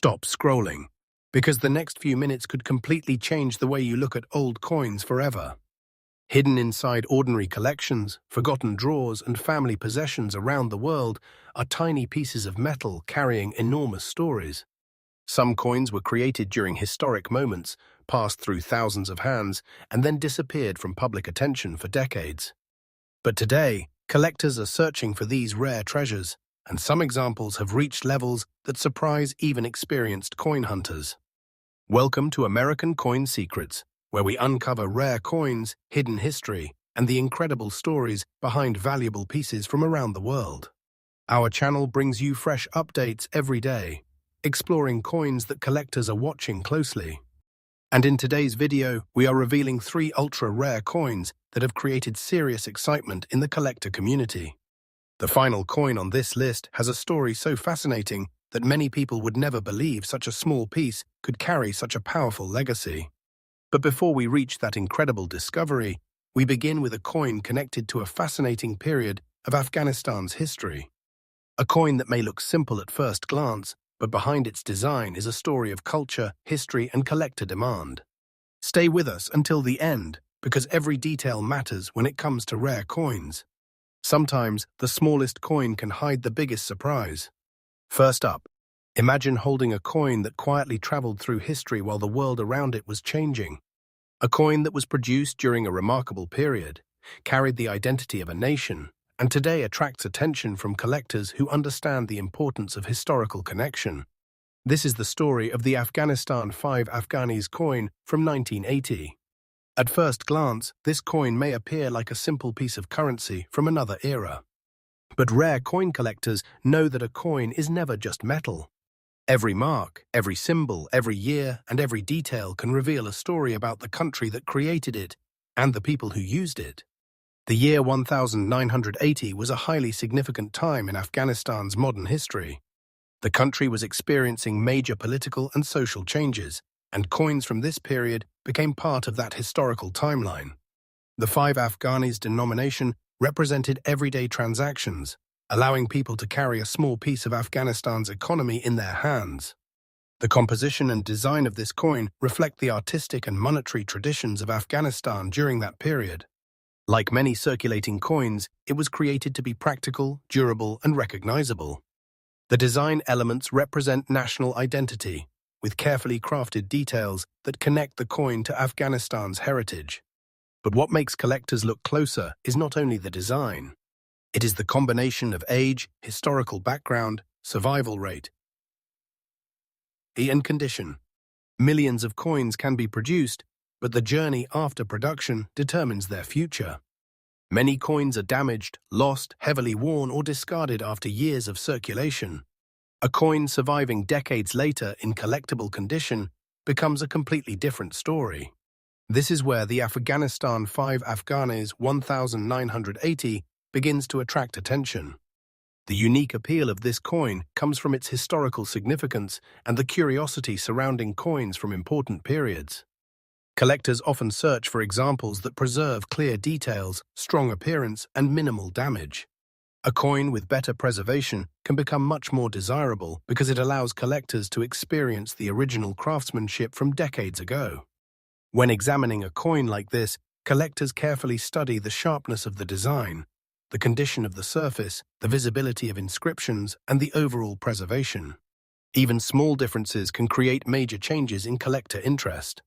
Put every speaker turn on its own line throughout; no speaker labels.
stop scrolling, because the next few minutes could completely change the way you look at old coins forever. Hidden inside ordinary collections, forgotten drawers, and family possessions around the world are tiny pieces of metal carrying enormous stories. Some coins were created during historic moments, passed through thousands of hands, and then disappeared from public attention for decades. But today, collectors are searching for these rare treasures, and some examples have reached levels that surprise even experienced coin hunters. Welcome to American Coin Secrets, where we uncover rare coins, hidden history, and the incredible stories behind valuable pieces from around the world. Our channel brings you fresh updates every day, exploring coins that collectors are watching closely. And in today's video, we are revealing 3 ultra-rare coins that have created serious excitement in the collector community. The final coin on this list has a story so fascinating that many people would never believe such a small piece could carry such a powerful legacy. But before we reach that incredible discovery, we begin with a coin connected to a fascinating period of Afghanistan's history. A coin that may look simple at first glance, but behind its design is a story of culture, history, and collector demand. Stay with us until the end, because every detail matters when it comes to rare coins. Sometimes, the smallest coin can hide the biggest surprise. First up, imagine holding a coin that quietly traveled through history while the world around it was changing. A coin that was produced during a remarkable period, carried the identity of a nation, and today attracts attention from collectors who understand the importance of historical connection. This is the story of the Afghanistan 5 Afghanis coin from 1980. At first glance, this coin may appear like a simple piece of currency from another era. But rare coin collectors know that a coin is never just metal. Every mark, every symbol, every year, and every detail can reveal a story about the country that created it and the people who used it. The year 1980 was a highly significant time in Afghanistan's modern history. The country was experiencing major political and social changes, and coins from this period became part of that historical timeline. The 5 Afghanis denomination represented everyday transactions, allowing people to carry a small piece of Afghanistan's economy in their hands. The composition and design of this coin reflect the artistic and monetary traditions of Afghanistan during that period. Like many circulating coins, it was created to be practical, durable, and recognizable. The design elements represent national identity, with carefully crafted details that connect the coin to Afghanistan's heritage. But what makes collectors look closer is not only the design. It is the combination of age, historical background, survival rate, and condition. Millions of coins can be produced, but the journey after production determines their future. Many coins are damaged, lost, heavily worn, or discarded after years of circulation. A coin surviving decades later in collectible condition becomes a completely different story. This is where the Afghanistan 5 Afghanis 1980 begins to attract attention. The unique appeal of this coin comes from its historical significance and the curiosity surrounding coins from important periods. Collectors often search for examples that preserve clear details, strong appearance, and minimal damage. A coin with better preservation can become much more desirable because it allows collectors to experience the original craftsmanship from decades ago. When examining a coin like this, collectors carefully study the sharpness of the design, the condition of the surface, the visibility of inscriptions, and the overall preservation. Even small differences can create major changes in collector interest.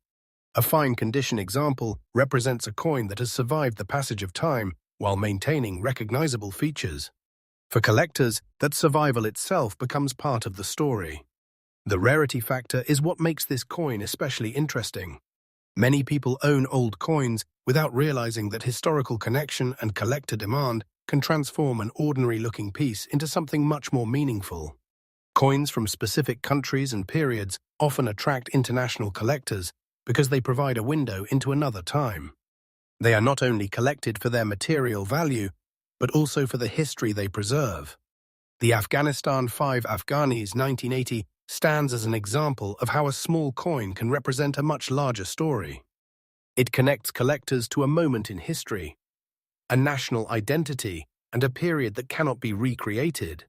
A fine condition example represents a coin that has survived the passage of time while maintaining recognizable features. For collectors, that survival itself becomes part of the story. The rarity factor is what makes this coin especially interesting. Many people own old coins without realizing that historical connection and collector demand can transform an ordinary-looking piece into something much more meaningful. Coins from specific countries and periods often attract international collectors because they provide a window into another time. They are not only collected for their material value, but also for the history they preserve. The Afghanistan 5 Afghanis 1980 stands as an example of how a small coin can represent a much larger story. It connects collectors to a moment in history, a national identity, and a period that cannot be recreated.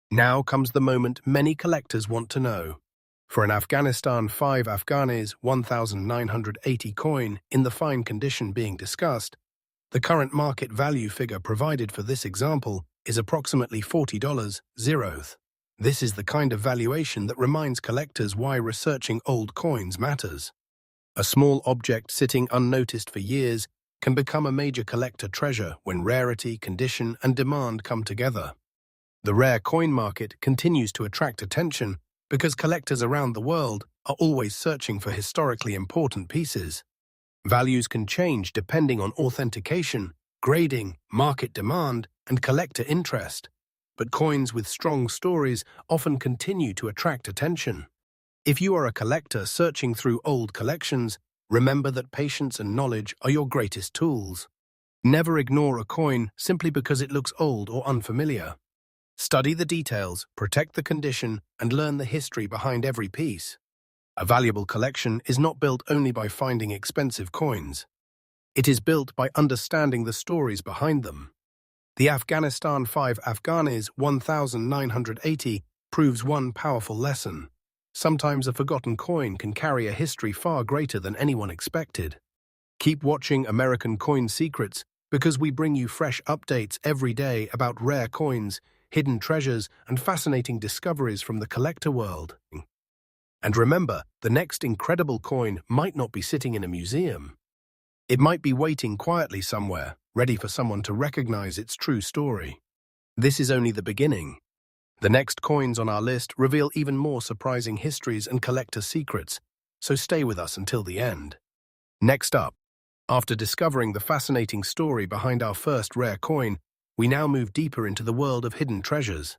Now comes the moment many collectors want to know. For an Afghanistan 5 Afghanis 1980 coin in the fine condition being discussed, the current market value figure provided for this example is approximately $40. This is the kind of valuation that reminds collectors why researching old coins matters. A small object sitting unnoticed for years can become a major collector treasure when rarity, condition, and demand come together. The rare coin market continues to attract attention because collectors around the world are always searching for historically important pieces. Values can change depending on authentication, grading, market demand, and collector interest, but coins with strong stories often continue to attract attention. If you are a collector searching through old collections, remember that patience and knowledge are your greatest tools. Never ignore a coin simply because it looks old or unfamiliar. Study the details, protect the condition, and learn the history behind every piece. A valuable collection is not built only by finding expensive coins. It is built by understanding the stories behind them. The Afghanistan 5 Afghanis 1980 proves one powerful lesson. Sometimes a forgotten coin can carry a history far greater than anyone expected. Keep watching American Coin Secrets because we bring you fresh updates every day about rare coins, hidden treasures, and fascinating discoveries from the collector world. And remember, the next incredible coin might not be sitting in a museum. It might be waiting quietly somewhere, ready for someone to recognize its true story. This is only the beginning. The next coins on our list reveal even more surprising histories and collector secrets, so stay with us until the end. Next up, after discovering the fascinating story behind our first rare coin, we now move deeper into the world of hidden treasures.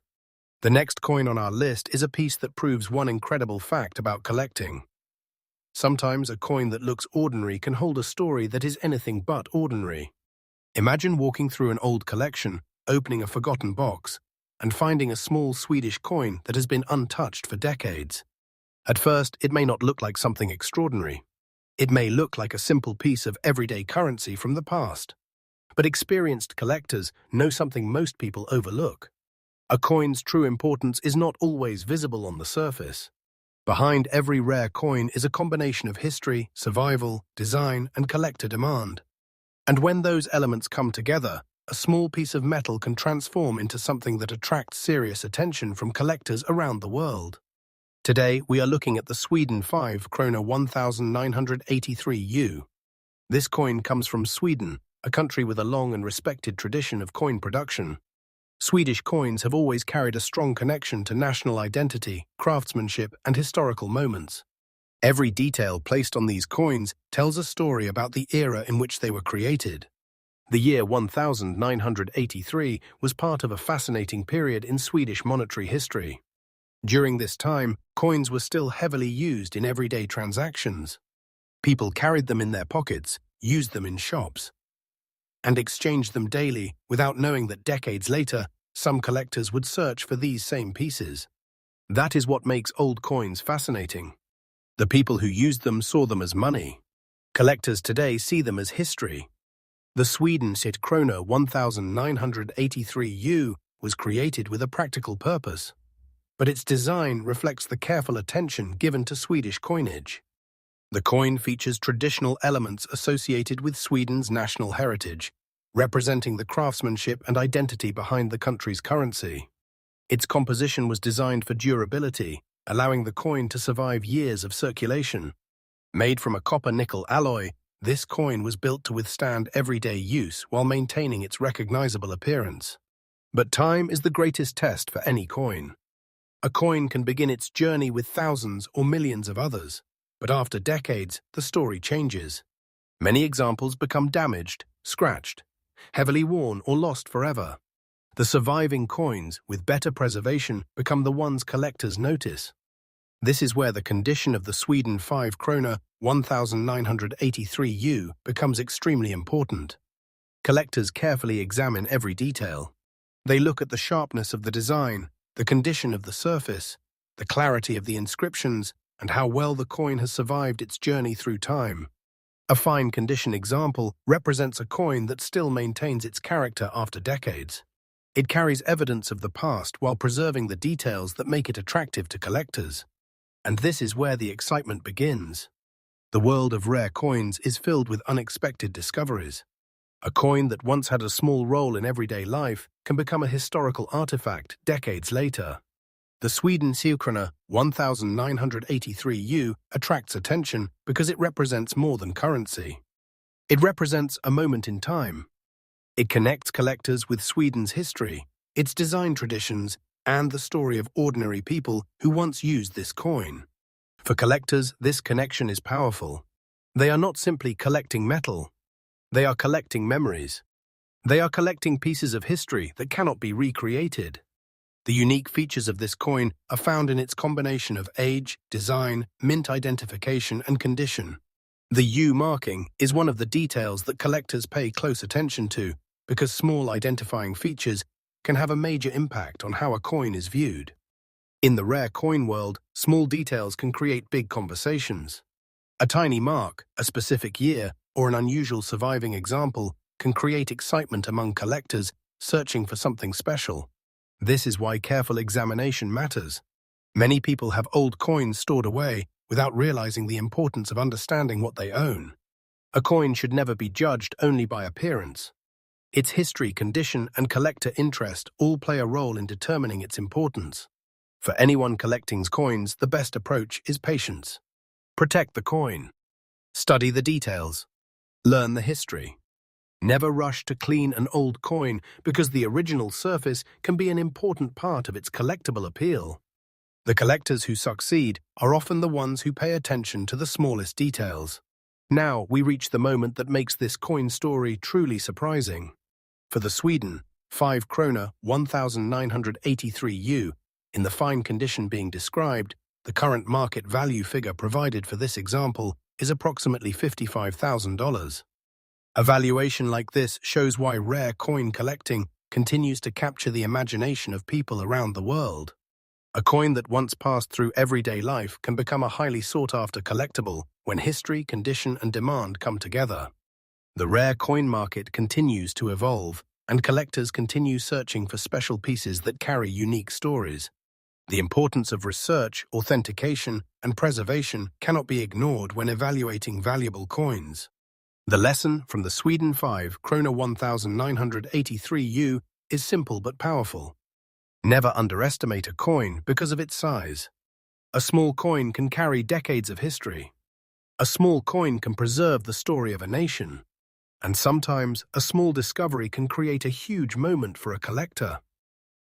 The next coin on our list is a piece that proves one incredible fact about collecting. Sometimes a coin that looks ordinary can hold a story that is anything but ordinary. Imagine walking through an old collection, opening a forgotten box, and finding a small Swedish coin that has been untouched for decades. At first, it may not look like something extraordinary. It may look like a simple piece of everyday currency from the past. But experienced collectors know something most people overlook. A coin's true importance is not always visible on the surface. Behind every rare coin is a combination of history, survival, design, and collector demand. And when those elements come together, a small piece of metal can transform into something that attracts serious attention from collectors around the world. Today, we are looking at the Sweden 5 krona 1983 U. This coin comes from Sweden, a country with a long and respected tradition of coin production. Swedish coins have always carried a strong connection to national identity, craftsmanship, and historical moments. Every detail placed on these coins tells a story about the era in which they were created. The year 1983 was part of a fascinating period in Swedish monetary history. During this time, coins were still heavily used in everyday transactions. People carried them in their pockets, used them in shops, and exchanged them daily without knowing that decades later, some collectors would search for these same pieces. That is what makes old coins fascinating. The people who used them saw them as money. Collectors today see them as history. The Sweden sit krona 1983 U was created with a practical purpose, but its design reflects the careful attention given to Swedish coinage. The coin features traditional elements associated with Sweden's national heritage, representing the craftsmanship and identity behind the country's currency. Its composition was designed for durability, allowing the coin to survive years of circulation. Made from a copper-nickel alloy, this coin was built to withstand everyday use while maintaining its recognizable appearance. But time is the greatest test for any coin. A coin can begin its journey with thousands or millions of others, but after decades, the story changes. Many examples become damaged, scratched, heavily worn, or lost forever. The surviving coins, with better preservation, become the ones collectors notice. This is where the condition of the Sweden 5 krona 1983 U becomes extremely important. Collectors carefully examine every detail. They look at the sharpness of the design, the condition of the surface, the clarity of the inscriptions, and how well the coin has survived its journey through time. A fine condition example represents a coin that still maintains its character after decades. It carries evidence of the past while preserving the details that make it attractive to collectors. And this is where the excitement begins. The world of rare coins is filled with unexpected discoveries. A coin that once had a small role in everyday life can become a historical artifact decades later. The Sweden Sealkrona 1983 attracts attention because it represents more than currency. It represents a moment in time. It connects collectors with Sweden's history, its design traditions, and the story of ordinary people who once used this coin. For collectors, this connection is powerful. They are not simply collecting metal. They are collecting memories. They are collecting pieces of history that cannot be recreated. The unique features of this coin are found in its combination of age, design, mint identification, and condition. The U marking is one of the details that collectors pay close attention to because small identifying features can have a major impact on how a coin is viewed. In the rare coin world, small details can create big conversations. A tiny mark, a specific year, or an unusual surviving example can create excitement among collectors searching for something special. This is why careful examination matters. Many people have old coins stored away without realizing the importance of understanding what they own. A coin should never be judged only by appearance. Its history, condition, and collector interest all play a role in determining its importance. For anyone collecting coins, the best approach is patience. Protect the coin. Study the details. Learn the history. Never rush to clean an old coin because the original surface can be an important part of its collectible appeal. The collectors who succeed are often the ones who pay attention to the smallest details. Now we reach the moment that makes this coin story truly surprising. For the Sweden 5 krona 1983 in the fine condition being described, the current market value figure provided for this example is approximately $55,000. A valuation like this shows why rare coin collecting continues to capture the imagination of people around the world. A coin that once passed through everyday life can become a highly sought-after collectible when history, condition, and demand come together. The rare coin market continues to evolve, and collectors continue searching for special pieces that carry unique stories. The importance of research, authentication, and preservation cannot be ignored when evaluating valuable coins. The lesson from the Sweden 5 krona 1983 is simple but powerful. Never underestimate a coin because of its size. A small coin can carry decades of history. A small coin can preserve the story of a nation. And sometimes, a small discovery can create a huge moment for a collector.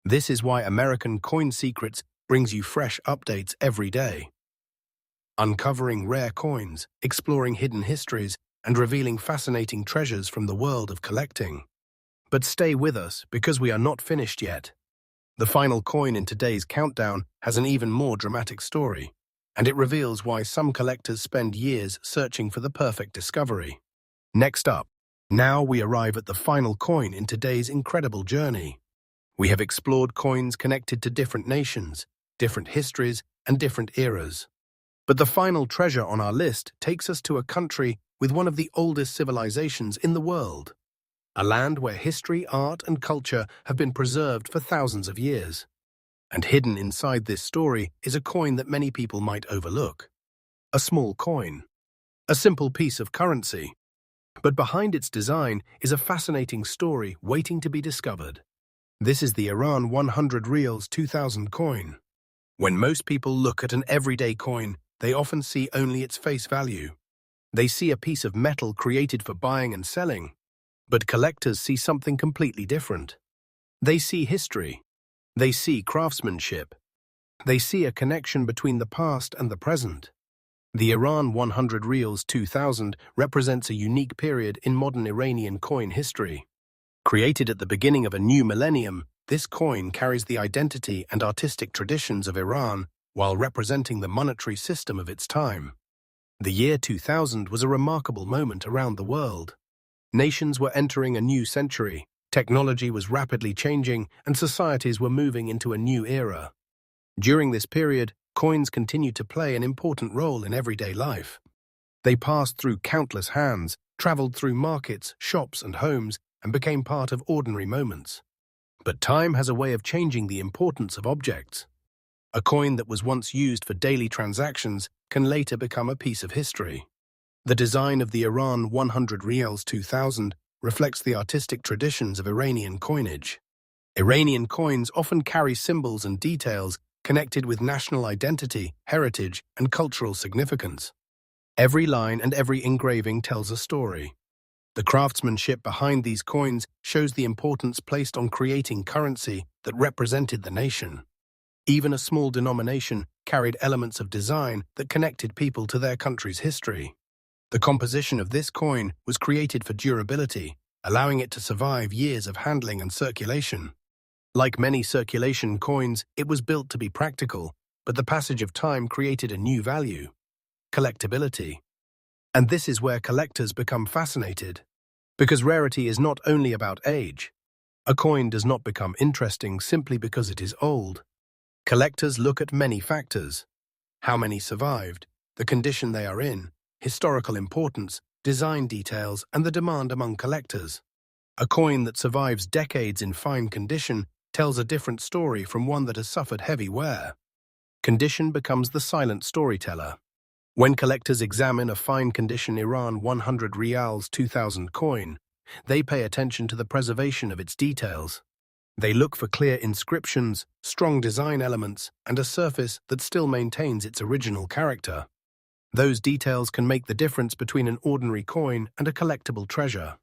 This is why American Coin Secrets brings you fresh updates every day. Uncovering rare coins, exploring hidden histories, and revealing fascinating treasures from the world of collecting. But stay with us because we are not finished yet. The final coin in today's countdown has an even more dramatic story, and it reveals why some collectors spend years searching for the perfect discovery. Next up, now we arrive at the final coin in today's incredible journey. We have explored coins connected to different nations, different histories, and different eras. But the final treasure on our list takes us to a country with one of the oldest civilizations in the world. A land where history, art, and culture have been preserved for thousands of years. And hidden inside this story is a coin that many people might overlook. A small coin. A simple piece of currency. But behind its design is a fascinating story waiting to be discovered. This is the Iran 100 Rials 2000 coin. When most people look at an everyday coin, they often see only its face value. They see a piece of metal created for buying and selling. But collectors see something completely different. They see history. They see craftsmanship. They see a connection between the past and the present. The Iran 100 Rials 2000 represents a unique period in modern Iranian coin history. Created at the beginning of a new millennium, this coin carries the identity and artistic traditions of Iran while representing the monetary system of its time. The year 2000 was a remarkable moment around the world. Nations were entering a new century, technology was rapidly changing, and societies were moving into a new era. During this period, coins continued to play an important role in everyday life. They passed through countless hands, traveled through markets, shops, and homes, and became part of ordinary moments. But time has a way of changing the importance of objects. A coin that was once used for daily transactions can later become a piece of history. The design of the Iran 100 Rials 2000 reflects the artistic traditions of Iranian coinage. Iranian coins often carry symbols and details connected with national identity, heritage, and cultural significance. Every line and every engraving tells a story. The craftsmanship behind these coins shows the importance placed on creating currency that represented the nation. Even a small denomination carried elements of design that connected people to their country's history. The composition of this coin was created for durability, allowing it to survive years of handling and circulation. Like many circulation coins, it was built to be practical, but the passage of time created a new value: collectability. And this is where collectors become fascinated. Because rarity is not only about age. A coin does not become interesting simply because it is old. Collectors look at many factors: how many survived, the condition they are in, historical importance, design details, and the demand among collectors. A coin that survives decades in fine condition tells a different story from one that has suffered heavy wear. Condition becomes the silent storyteller. When collectors examine a fine-condition Iran 100 Rials 2000 coin, they pay attention to the preservation of its details. They look for clear inscriptions, strong design elements, and a surface that still maintains its original character. Those details can make the difference between an ordinary coin and a collectible treasure.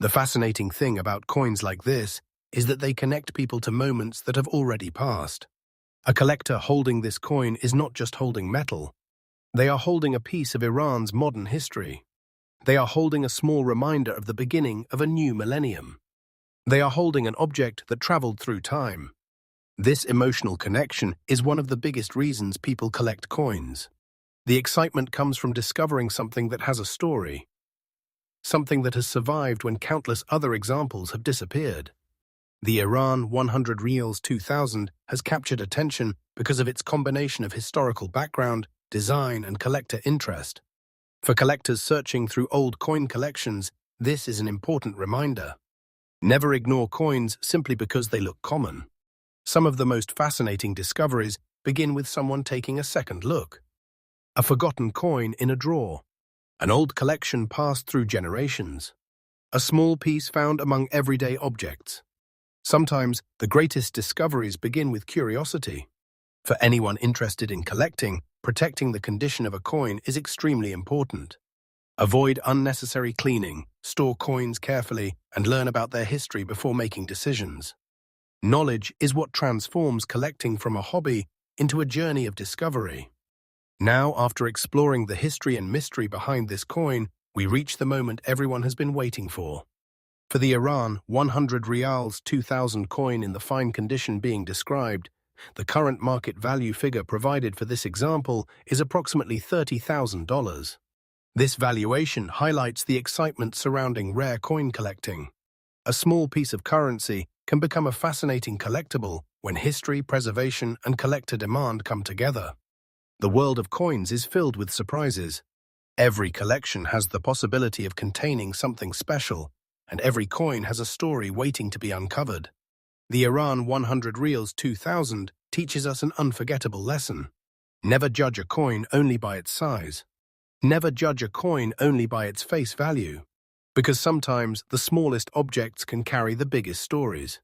The fascinating thing about coins like this is that they connect people to moments that have already passed. A collector holding this coin is not just holding metal. They are holding a piece of Iran's modern history. They are holding a small reminder of the beginning of a new millennium. They are holding an object that traveled through time. This emotional connection is one of the biggest reasons people collect coins. The excitement comes from discovering something that has a story, something that has survived when countless other examples have disappeared. The Iran 100 Rials 2000 has captured attention because of its combination of historical background, design, and collector interest. For collectors searching through old coin collections, this is an important reminder. Never ignore coins simply because they look common. Some of the most fascinating discoveries begin with someone taking a second look. A forgotten coin in a drawer. An old collection passed through generations. A small piece found among everyday objects. Sometimes the greatest discoveries begin with curiosity. For anyone interested in collecting, protecting the condition of a coin is extremely important. Avoid unnecessary cleaning, store coins carefully, and learn about their history before making decisions. Knowledge is what transforms collecting from a hobby into a journey of discovery. Now, after exploring the history and mystery behind this coin, we reach the moment everyone has been waiting for. For the Iran 100 Rials 2000 coin in the fine condition being described, the current market value figure provided for this example is approximately $30,000. This valuation highlights the excitement surrounding rare coin collecting. A small piece of currency can become a fascinating collectible when history, preservation, and collector demand come together. The world of coins is filled with surprises. Every collection has the possibility of containing something special, and every coin has a story waiting to be uncovered. The Iran 100 Rials 2000 teaches us an unforgettable lesson. Never judge a coin only by its size. Never judge a coin only by its face value, because sometimes the smallest objects can carry the biggest stories.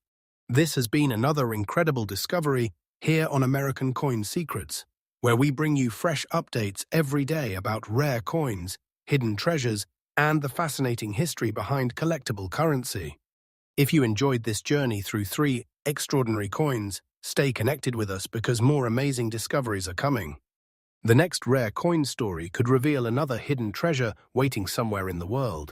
This has been another incredible discovery here on American Coin Secrets, where we bring you fresh updates every day about rare coins, hidden treasures, and the fascinating history behind collectible currency. If you enjoyed this journey through 3 extraordinary coins, stay connected with us because more amazing discoveries are coming. The next rare coin story could reveal another hidden treasure waiting somewhere in the world.